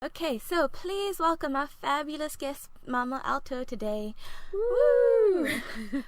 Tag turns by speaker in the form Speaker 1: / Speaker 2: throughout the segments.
Speaker 1: Okay, so please welcome our fabulous guest, Mama Alto, today. Woo!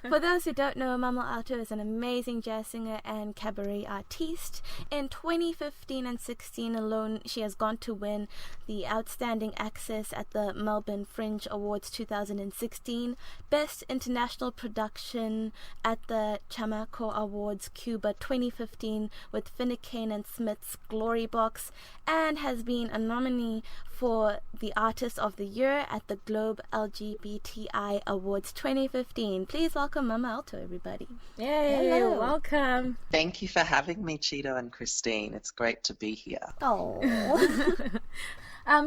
Speaker 1: For those who don't know, Mama Alto is an amazing jazz singer and cabaret artiste. In 2015 and 16 alone, she has gone to win the Outstanding Access at the Melbourne Fringe Awards 2016, Best International Production at the Chamaco Awards Cuba 2015 with Finnecane and Smith's Glory Box, and has been a nominee for the Artist of the Year at the Globe LGBTQIA Awards 2015. Please welcome Mama Alto, everybody.
Speaker 2: Yay,
Speaker 1: Hello.
Speaker 2: Welcome.
Speaker 3: Thank you for having me, Cheeto and Christine. It's great to be here.
Speaker 1: Oh.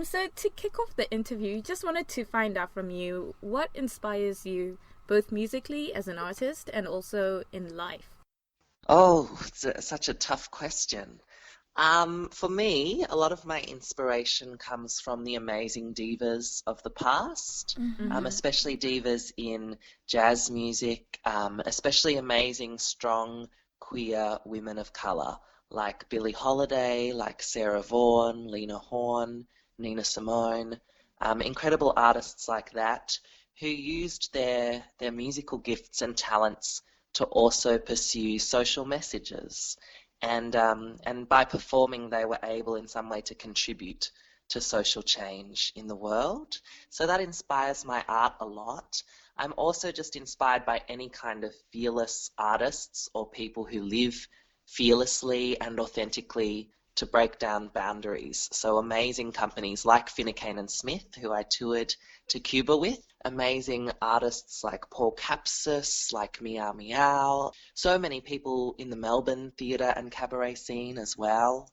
Speaker 2: So to kick off the interview, just wanted to find out from you what inspires you both musically as an artist and also in life.
Speaker 3: Oh, such a tough question. For me, a lot of my inspiration comes from the amazing divas of the past, especially divas in jazz music, especially amazing, strong, queer women of colour, like Billie Holiday, like Sarah Vaughan, Lena Horne, Nina Simone, incredible artists like that who used their musical gifts and talents to also pursue social messages. And by performing, they were able in some way to contribute to social change in the world. So that inspires my art a lot. I'm also just inspired by any kind of fearless artists or people who live fearlessly and authentically to break down boundaries. So amazing companies like Finnecane and Smith, who I toured to Cuba with, amazing artists like Paul Capsis, like Meow Meow, so many people in the Melbourne theatre and cabaret scene as well.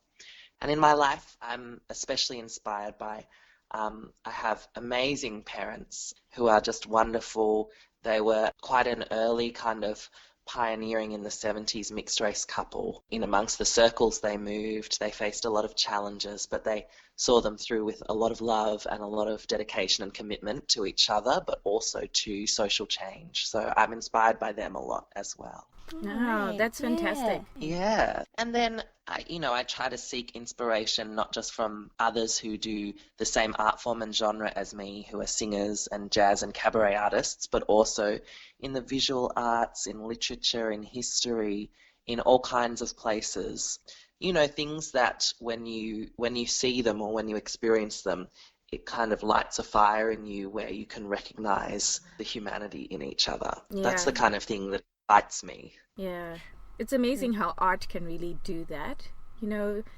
Speaker 3: And in my life, I'm especially inspired by, I have amazing parents who are just wonderful. They were quite an early kind of pioneering in the 70s mixed race couple. In amongst the circles they moved, they faced a lot of challenges, but they saw them through with a lot of love and a lot of dedication and commitment to each other, but also to social change. So I'm inspired by them a lot as well.
Speaker 2: Oh, that's fantastic.
Speaker 3: Yeah. And then, I try to seek inspiration not just from others who do the same art form and genre as me, who are singers and jazz and cabaret artists, but also in the visual arts, in literature, in history, in all kinds of places. Things that when you see them or when you experience them, it kind of lights a fire in you where you can recognize the humanity in each other.
Speaker 2: Yeah.
Speaker 3: That's the kind of thing that excites me.
Speaker 2: Yeah. It's amazing how art can really do that.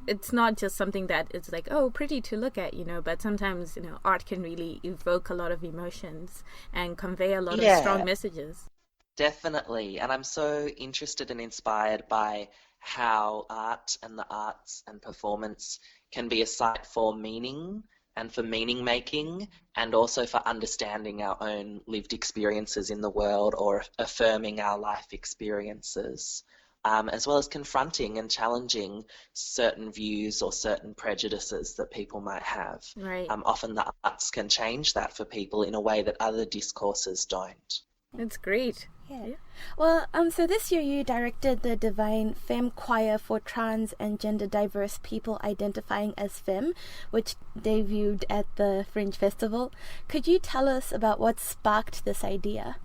Speaker 2: It's not just something that it's like, oh, pretty to look at, but sometimes, art can really evoke a lot of emotions and convey a lot of strong messages.
Speaker 3: Definitely. And I'm so interested and inspired by how art and the arts and performance can be a site for meaning and for meaning making, and also for understanding our own lived experiences in the world or affirming our life experiences, as well as confronting and challenging certain views or certain prejudices that people might have.
Speaker 2: Right.
Speaker 3: Often the arts can change that for people in a way that other discourses don't.
Speaker 2: That's great.
Speaker 1: Yeah. Well, so this year you directed the Divine Femme Choir for trans and gender diverse people identifying as femme, which debuted at the Fringe Festival. Could you tell us about what sparked this idea?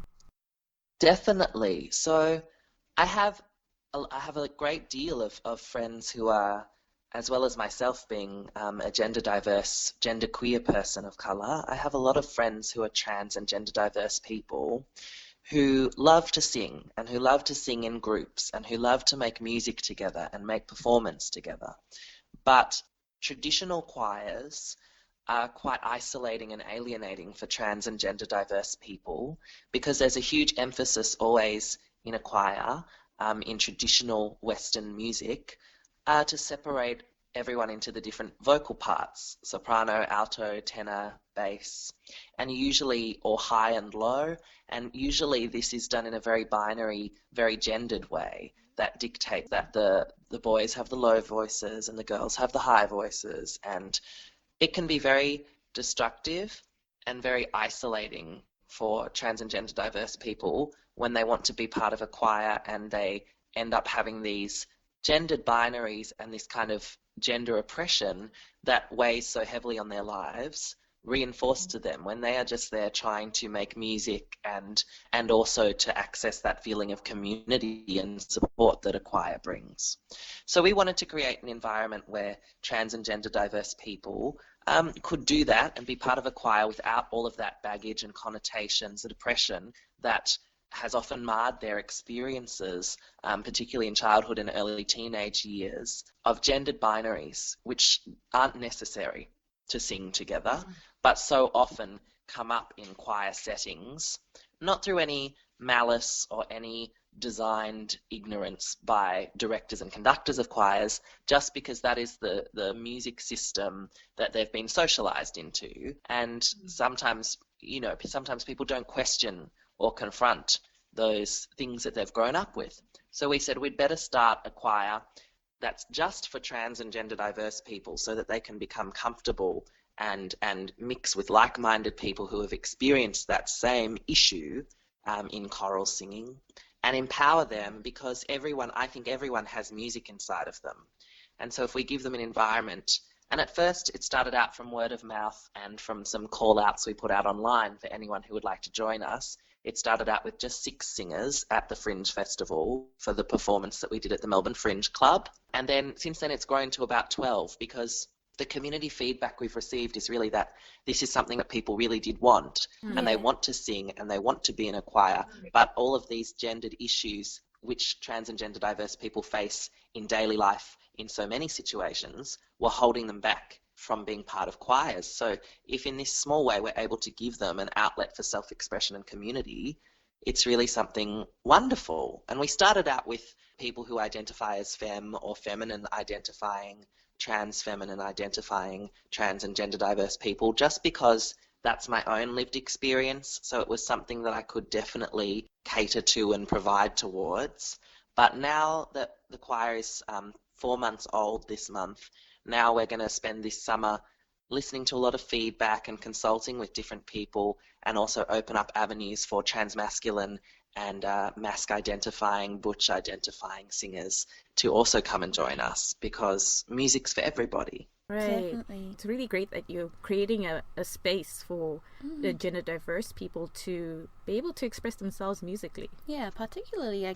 Speaker 3: Definitely. So I have a great deal of friends who are, as well as myself being a gender diverse, gender queer person of colour, I have a lot of friends who are trans and gender diverse people who love to sing and who love to sing in groups and who love to make music together and make performance together. But traditional choirs are quite isolating and alienating for trans and gender diverse people because there's a huge emphasis always in a choir, in traditional Western music, to separate everyone into the different vocal parts, soprano, alto, tenor, bass, and usually, or high and low, and usually this is done in a very binary, very gendered way that dictates that the boys have the low voices and the girls have the high voices, and it can be very destructive and very isolating for trans and gender diverse people when they want to be part of a choir and they end up having these gendered binaries and this kind of gender oppression that weighs so heavily on their lives reinforced to them when they are just there trying to make music and also to access that feeling of community and support that a choir brings. So we wanted to create an environment where trans and gender diverse people could do that and be part of a choir without all of that baggage and connotations and oppression that has often marred their experiences, particularly in childhood and early teenage years, of gendered binaries, which aren't necessary to sing together, but so often come up in choir settings, not through any malice or any designed ignorance by directors and conductors of choirs, just because that is the music system that they've been socialized into. And sometimes, sometimes people don't question or confront those things that they've grown up with. So we said we'd better start a choir that's just for trans and gender diverse people so that they can become comfortable and mix with like-minded people who have experienced that same issue in choral singing, and empower them, because I think everyone has music inside of them. And so if we give them an environment, and at first it started out from word of mouth and from some call-outs we put out online for anyone who would like to join us. It started out with just 6 singers at the Fringe Festival for the performance that we did at the Melbourne Fringe Club. And then since then it's grown to about 12, because the community feedback we've received is really that this is something that people really did want, and they want to sing and they want to be in a choir, but all of these gendered issues which trans and gender diverse people face in daily life in so many situations were holding them back from being part of choirs. So if in this small way we're able to give them an outlet for self-expression and community, it's really something wonderful. And we started out with people who identify as femme or feminine identifying, trans feminine identifying, trans and gender diverse people, just because that's my own lived experience. So it was something that I could definitely cater to and provide towards. But now that the choir is 4 months old this month, now we're going to spend this summer listening to a lot of feedback and consulting with different people, and also open up avenues for transmasculine and masc identifying, butch identifying singers to also come and join us, because music's for everybody.
Speaker 2: Right.
Speaker 1: Definitely.
Speaker 2: It's really great that you're creating a space for the gender diverse people to be able to express themselves musically.
Speaker 1: Yeah, particularly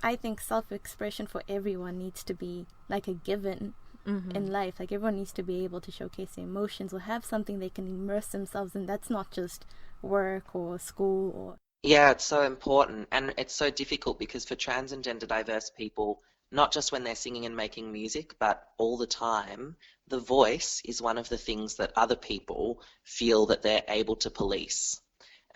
Speaker 1: I think self-expression for everyone needs to be like a given in life. Like everyone needs to be able to showcase their emotions or have something they can immerse themselves in. That's not just work or school or...
Speaker 3: Yeah, it's so important, and it's so difficult because for trans and gender diverse people, not just when they're singing and making music, but all the time, the voice is one of the things that other people feel that they're able to police.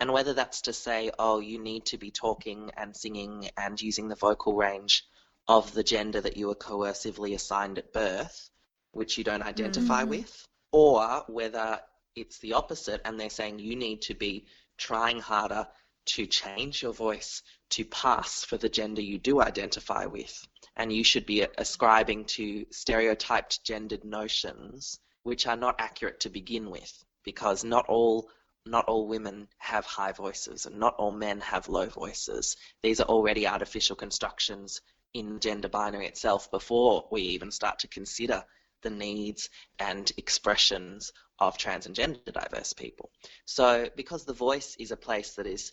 Speaker 3: And whether that's to say, oh, you need to be talking and singing and using the vocal range of the gender that you were coercively assigned at birth, which you don't identify with, or whether it's the opposite and they're saying you need to be trying harder to change your voice to pass for the gender you do identify with. And you should be ascribing to stereotyped gendered notions which are not accurate to begin with, because not all women have high voices and not all men have low voices. These are already artificial constructions in gender binary itself before we even start to consider the needs and expressions of trans and gender diverse people. So because the voice is a place that is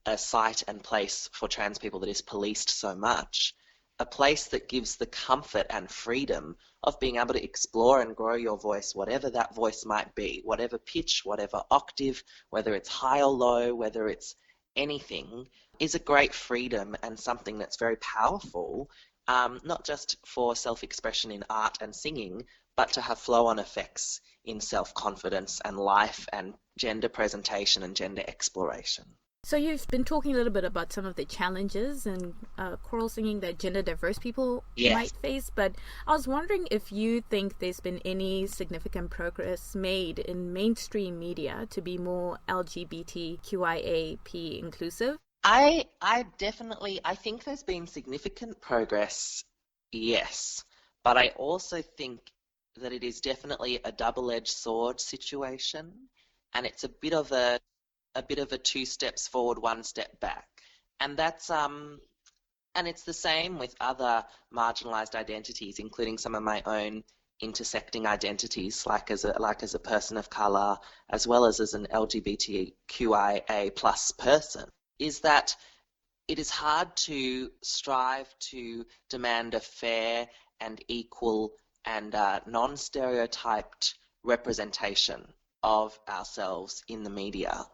Speaker 3: a site and place for trans people that is policed so much, a place that gives the comfort and freedom of being able to explore and grow your voice, whatever that voice might be, whatever pitch, whatever octave, whether it's high or low, whether it's anything, is a great freedom and something that's very powerful, not just for self-expression in art and singing, but to have flow-on effects in self-confidence and life and gender presentation and gender exploration.
Speaker 2: So you've been talking a little bit about some of the challenges in choral singing that gender diverse people might face, but I was wondering if you think there's been any significant progress made in mainstream media to be more LGBTQIA inclusive?
Speaker 3: I think there's been significant progress, yes, but I also think that it is definitely a double-edged sword situation, and it's a bit of a 2 steps forward, 1 step back. And that's and it's the same with other marginalized identities, including some of my own intersecting identities, like as a person of color, as well as an LGBTQIA plus person, is that it is hard to strive to demand a fair and equal and non-stereotyped representation of ourselves in the media,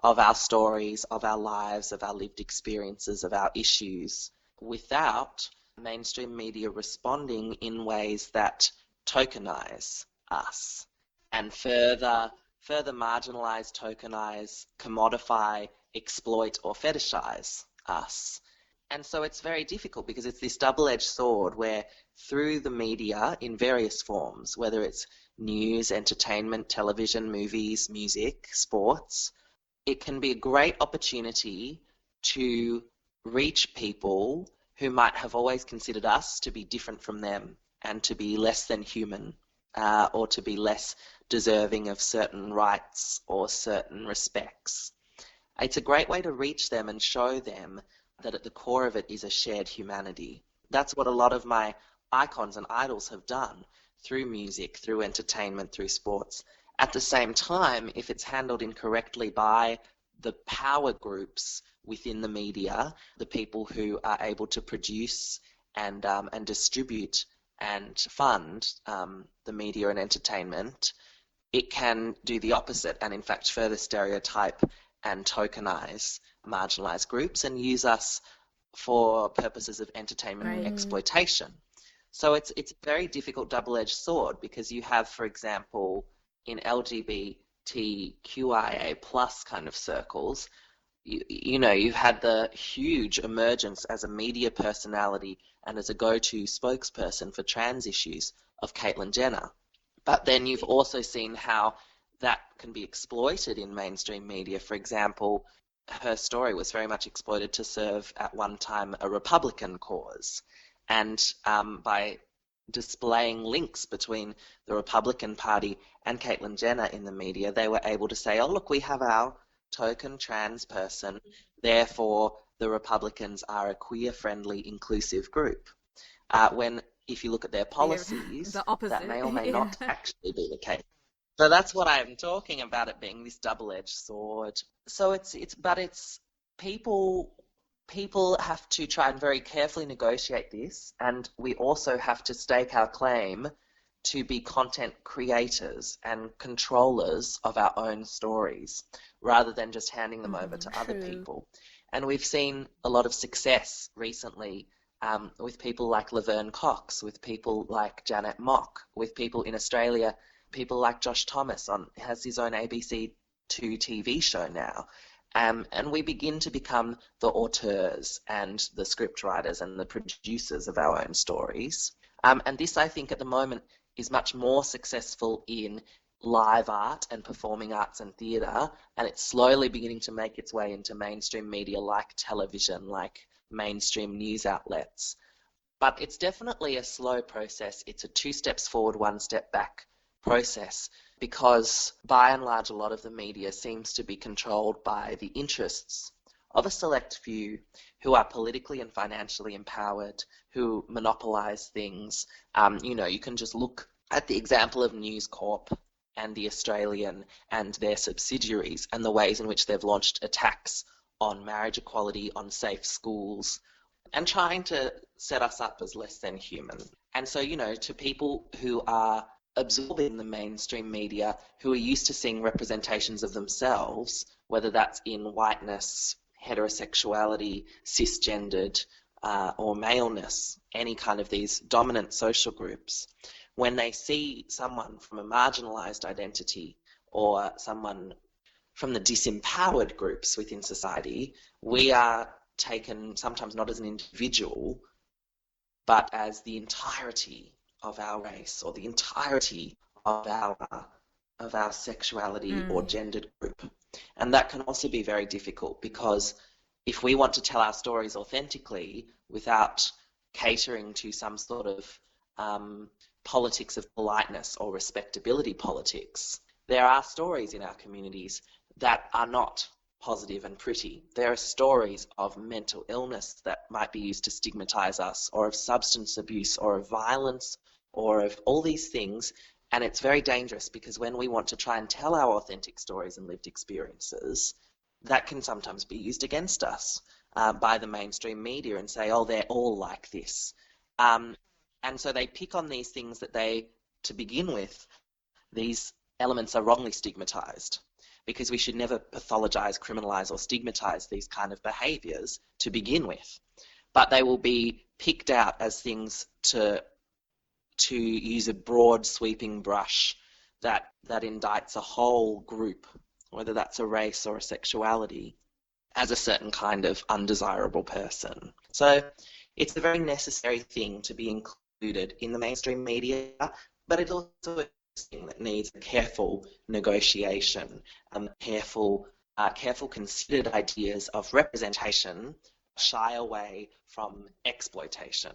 Speaker 3: of our stories, of our lives, of our lived experiences, of our issues, without mainstream media responding in ways that tokenize us and further marginalize, tokenize, commodify, exploit, or fetishize us. And so it's very difficult because it's this double-edged sword where through the media in various forms, whether it's news, entertainment, television, movies, music, sports, it can be a great opportunity to reach people who might have always considered us to be different from them and to be less than human, or to be less deserving of certain rights or certain respects. It's a great way to reach them and show them that at the core of it is a shared humanity. That's what a lot of my icons and idols have done through music, through entertainment, through sports. At the same time, if it's handled incorrectly by the power groups within the media, the people who are able to produce and distribute and fund the media and entertainment, it can do the opposite and in fact further stereotype and tokenize marginalized groups and use us for purposes of entertainment and exploitation. So it's a very difficult double-edged sword because you have, for example, in LGBTQIA plus kind of circles, you've had the huge emergence as a media personality and as a go-to spokesperson for trans issues of Caitlyn Jenner. But then you've also seen how that can be exploited in mainstream media. For example, her story was very much exploited to serve at one time a Republican cause. And by displaying links between the Republican Party and Caitlyn Jenner in the media, they were able to say, oh, look, we have our token trans person, therefore the Republicans are a queer-friendly, inclusive group. When if you look at their policies,
Speaker 2: the opposite.
Speaker 3: That may or may not actually be the case. So that's what I'm talking about, it being this double-edged sword. So it's people have to try and very carefully negotiate this, and we also have to stake our claim to be content creators and controllers of our own stories, rather than just handing them over to other people. And we've seen a lot of success recently with people like Laverne Cox, with people like Janet Mock, with people in Australia, people like Josh Thomas has his own ABC2 TV show now. And we begin to become the auteurs and the scriptwriters and the producers of our own stories. And this, I think, at the moment is much more successful in live art and performing arts and theatre, and it's slowly beginning to make its way into mainstream media like television, like mainstream news outlets. But it's definitely a slow process. It's a 2 steps forward, 1 step back process, because by and large a lot of the media seems to be controlled by the interests of a select few who are politically and financially empowered, who monopolise things. You can just look at the example of News Corp and The Australian and their subsidiaries and the ways in which they've launched attacks on marriage equality, on safe schools, and trying to set us up as less than human. And so, to people who are absorbing the mainstream media, who are used to seeing representations of themselves, whether that's in whiteness, heterosexuality, cisgendered, or maleness, any kind of these dominant social groups, when they see someone from a marginalized identity or someone from the disempowered groups within society, we are taken sometimes not as an individual, but as the entirety of our race or the entirety of our sexuality or gendered group. And that can also be very difficult, because if we want to tell our stories authentically without catering to some sort of politics of politeness or respectability politics, there are stories in our communities that are not positive and pretty. There are stories of mental illness that might be used to stigmatise us, or of substance abuse, or of violence, or of all these things. And it's very dangerous because when we want to try and tell our authentic stories and lived experiences, that can sometimes be used against us by the mainstream media and say, oh, they're all like this. And so they pick on these things that to begin with, these elements are wrongly stigmatized, because we should never pathologize, criminalize, or stigmatize these kind of behaviors to begin with. But they will be picked out as things to use a broad sweeping brush that indicts a whole group, whether that's a race or a sexuality, as a certain kind of undesirable person. So it's a very necessary thing to be included in the mainstream media, but it's also a thing that needs careful negotiation, careful considered ideas of representation shy away from exploitation.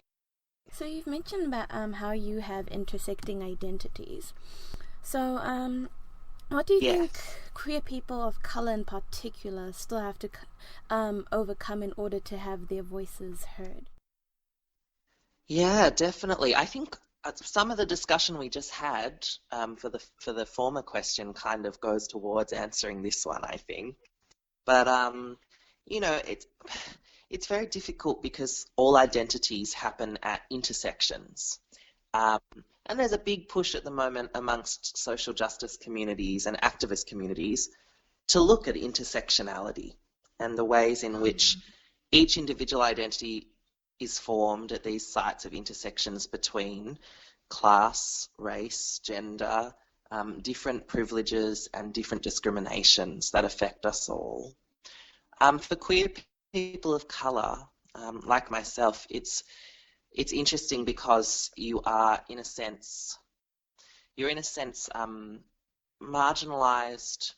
Speaker 1: So you've mentioned about how you have intersecting identities. So what do you think queer people of colour in particular still have to overcome in order to have their voices heard?
Speaker 3: Yeah, definitely. I think some of the discussion we just had for the former question kind of goes towards answering this one, I think. But it's very difficult because all identities happen at intersections. And there's a big push at the moment amongst social justice communities and activist communities to look at intersectionality and the ways in which each individual identity is formed at these sites of intersections between class, race, gender, different privileges and different discriminations that affect us all. For queer people of colour, like myself, it's interesting because you are in a sense marginalised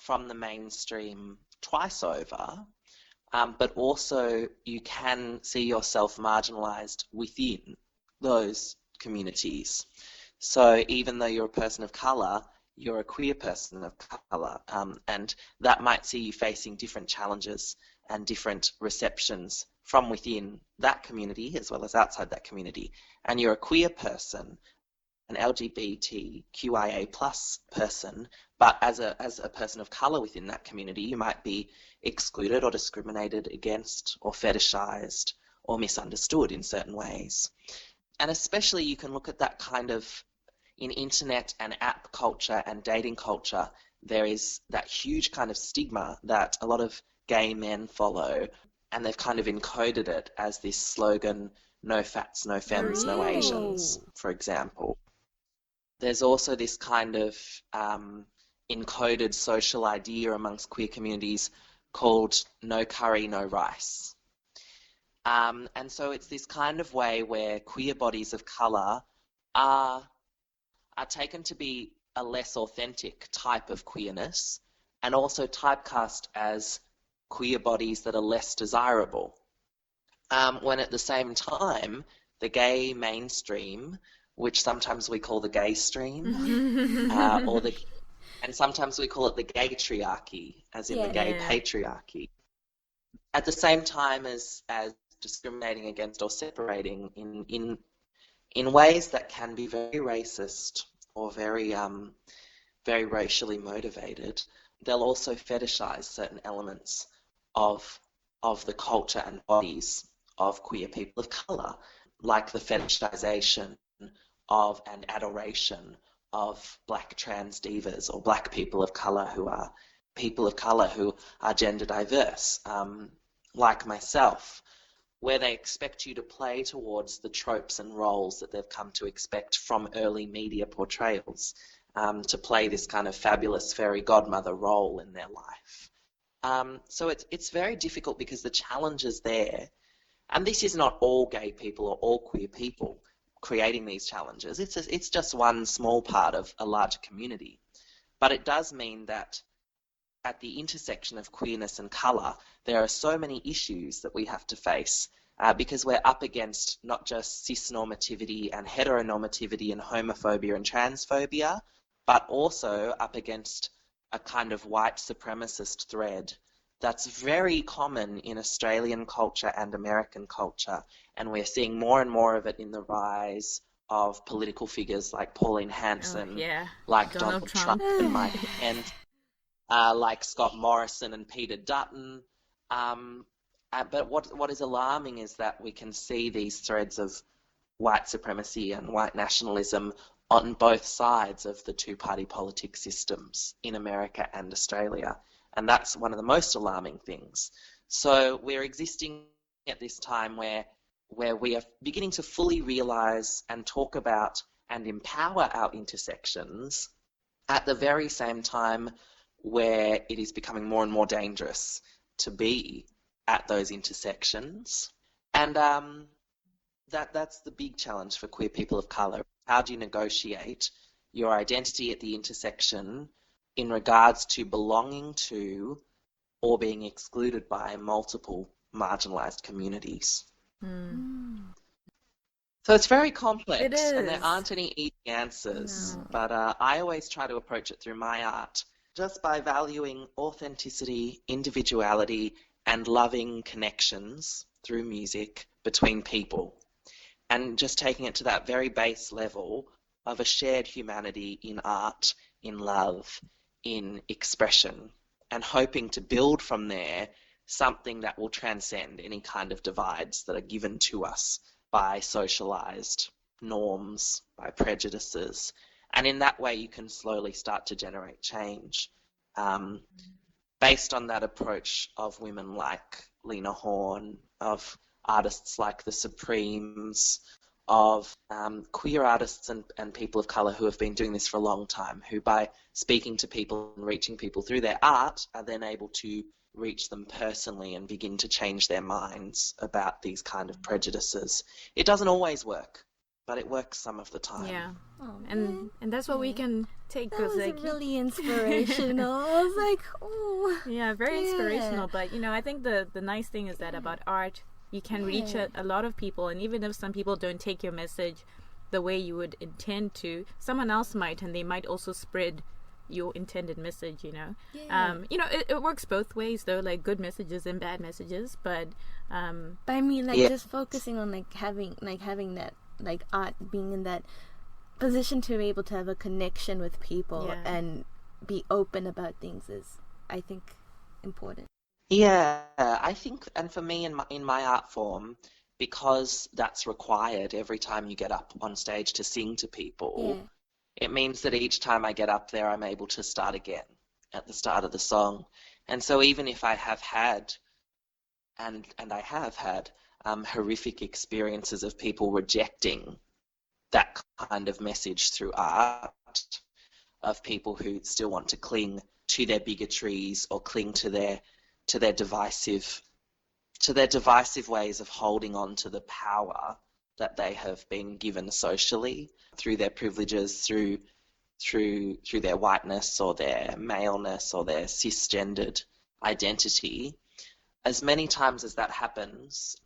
Speaker 3: from the mainstream twice over, but also you can see yourself marginalised within those communities. So even though you're a person of colour, you're a queer person of colour, and that might see you facing different challenges and different receptions from within that community as well as outside that community. And you're a queer person, an LGBTQIA plus person, but as a person of colour within that community, you might be excluded or discriminated against or fetishized or misunderstood in certain ways. And especially you can look at that kind of in internet and app culture and dating culture. There is that huge kind of stigma that a lot of gay men follow, and they've kind of encoded it as this slogan, no fats, no femmes, no Asians, for example. There's also this kind of encoded social idea amongst queer communities called no curry, no rice. And so it's this kind of way where queer bodies of colour are taken to be a less authentic type of queerness, and also typecast as queer bodies that are less desirable. When at the same time, the gay mainstream, which sometimes we call the gay stream, and sometimes we call it the gaytriarchy, as in the gay patriarchy, at the same time as discriminating against or separating in ways that can be very racist or very racially motivated, they'll also fetishize certain elements of the culture and bodies of queer people of colour, like the fetishization of and adoration of black trans divas or black people of colour who are gender diverse, like myself, where they expect you to play towards the tropes and roles that they've come to expect from early media portrayals, to play this kind of fabulous fairy godmother role in their life. So it's very difficult because the challenge is there, and this is not all gay people or all queer people creating these challenges. It's just one small part of a larger community. But it does mean that at the intersection of queerness and colour, there are so many issues that we have to face, because we're up against not just cis-normativity and heteronormativity and homophobia and transphobia, but also up against a kind of white supremacist thread that's very common in Australian culture and American culture, and we're seeing more and more of it in the rise of political figures like Pauline Hanson,
Speaker 2: yeah.
Speaker 3: like
Speaker 2: Donald
Speaker 3: Donald
Speaker 2: Trump.
Speaker 3: Trump and Mike Pence, like Scott Morrison and Peter Dutton. But what is alarming is that we can see these threads of white supremacy and white nationalism on both sides of the two-party politics systems in America and Australia. And that's one of the most alarming things. So we're existing at this time where we are beginning to fully realise and talk about and empower our intersections at the very same time where it is becoming more and more dangerous to be at those intersections. And that's the big challenge for queer people of colour. How do you negotiate your identity at the intersection in regards to belonging to or being excluded by multiple marginalised communities? So it's very complex,
Speaker 2: It is.
Speaker 3: and there aren't any easy answers.
Speaker 2: No.
Speaker 3: But I always try to approach it through my art, just by valuing authenticity, individuality, and loving connections through music between people, and just taking it to that very base level of a shared humanity in art, in love, in expression, and hoping to build from there something that will transcend any kind of divides that are given to us by socialised norms, by prejudices. And in that way, you can slowly start to generate change based on that approach of women like Lena Horne, of artists like the Supremes, of queer artists and people of colour who have been doing this for a long time, who by speaking to people and reaching people through their art are then able to reach them personally and begin to change their minds about these kind of prejudices. It doesn't always work, but it works some of the time.
Speaker 2: Yeah.
Speaker 1: Oh,
Speaker 2: And that's what we can take.
Speaker 1: that
Speaker 2: 'Cause,
Speaker 1: was
Speaker 2: like,
Speaker 1: really inspirational. I was like, oh.
Speaker 2: yeah, very
Speaker 1: Yeah.
Speaker 2: inspirational. But, I think the nice thing is that about art, you can reach a lot of people. And even if some people don't take your message the way you would intend to, someone else might, and they might also spread your intended message,
Speaker 1: Yeah.
Speaker 2: It works both ways, though, like good messages and bad messages. But
Speaker 1: But I mean, like,
Speaker 3: Yeah.
Speaker 1: just focusing on having that, like, art being in that position to be able to have a connection with people
Speaker 2: Yeah.
Speaker 1: and be open about things is, I think, important.
Speaker 3: Yeah, I think, and for me in my art form, because that's required every time you get up on stage to sing to people,
Speaker 1: Yeah.
Speaker 3: it means that each time I get up there, I'm able to start again at the start of the song. And so even if I have had, and I have had, horrific experiences of people rejecting that kind of message through art, of people who still want to cling to their bigotries or cling to their divisive ways of holding on to the power that they have been given socially through their privileges, through their whiteness or their maleness or their cisgendered identity. As many times as that happens,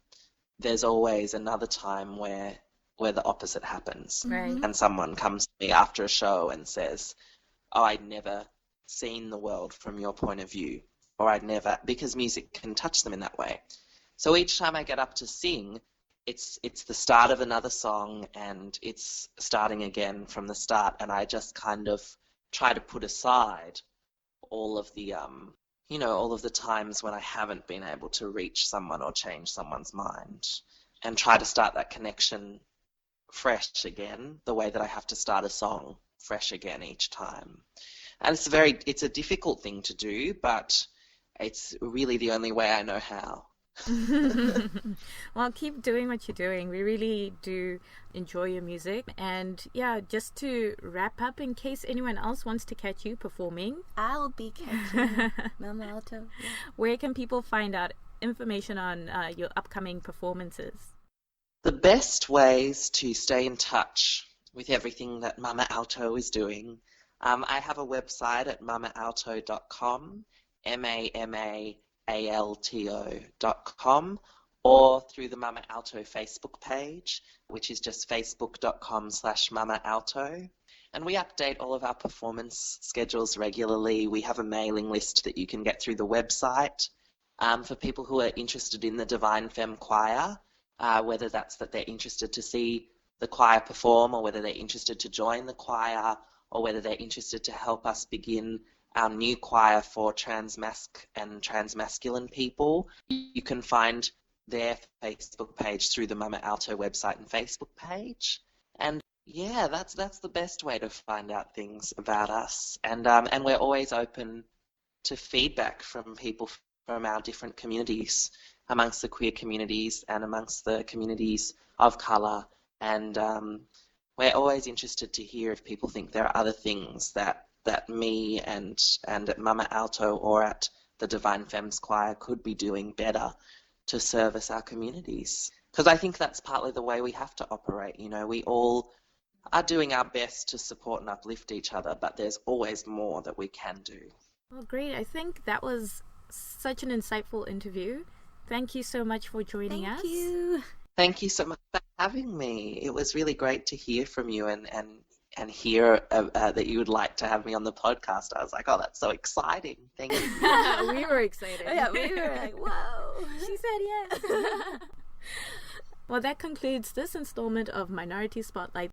Speaker 3: there's always another time where the opposite happens.
Speaker 2: right.
Speaker 3: And someone comes to me after a show and says, oh, I'd never seen the world from your point of view, or because music can touch them in that way. So each time I get up to sing, it's the start of another song, and it's starting again from the start, and I just kind of try to put aside all of the times when I haven't been able to reach someone or change someone's mind, and try to start that connection fresh again, the way that I have to start a song fresh again each time. And it's a difficult thing to do, but it's really the only way I know how.
Speaker 2: Well, keep doing what you're doing. We really do enjoy your music. And yeah, just to wrap up, in case anyone else wants to catch you performing,
Speaker 1: I'll be catching Mama Alto. Yeah.
Speaker 2: where can people find out information on your upcoming performances?
Speaker 3: The best ways to stay in touch with everything that Mama Alto is doing, I have a website at mamaalto.com, MAMAALTO.com, or through the Mama Alto Facebook page, which is just facebook.com/Mama Alto. And we update all of our performance schedules regularly. We have a mailing list that you can get through the website for people who are interested in the Divine Femme Choir, whether that's that they're interested to see the choir perform, or whether they're interested to join the choir, or whether they're interested to help us begin our new choir for transmasc and transmasculine people, you can find their Facebook page through the Mama Alto website and Facebook page. And yeah, that's the best way to find out things about us. And we're always open to feedback from people from our different communities, amongst the queer communities and amongst the communities of colour. And we're always interested to hear if people think there are other things that me and at Mama Alto or at the Divine Femmes Choir could be doing better to service our communities. Because I think that's partly the way we have to operate. You know, we all are doing our best to support and uplift each other, but there's always more that we can do.
Speaker 2: Well, great. I think that was such an insightful interview. Thank you so much for joining us.
Speaker 1: Thank you.
Speaker 3: Thank you so much for having me. It was really great to hear from you and hear that you would like to have me on the podcast. I was like, oh, that's so exciting. Thank you.
Speaker 2: We were excited.
Speaker 1: Yeah, we were like, whoa.
Speaker 2: She said yes. Well, that concludes this installment of Minority Spotlight.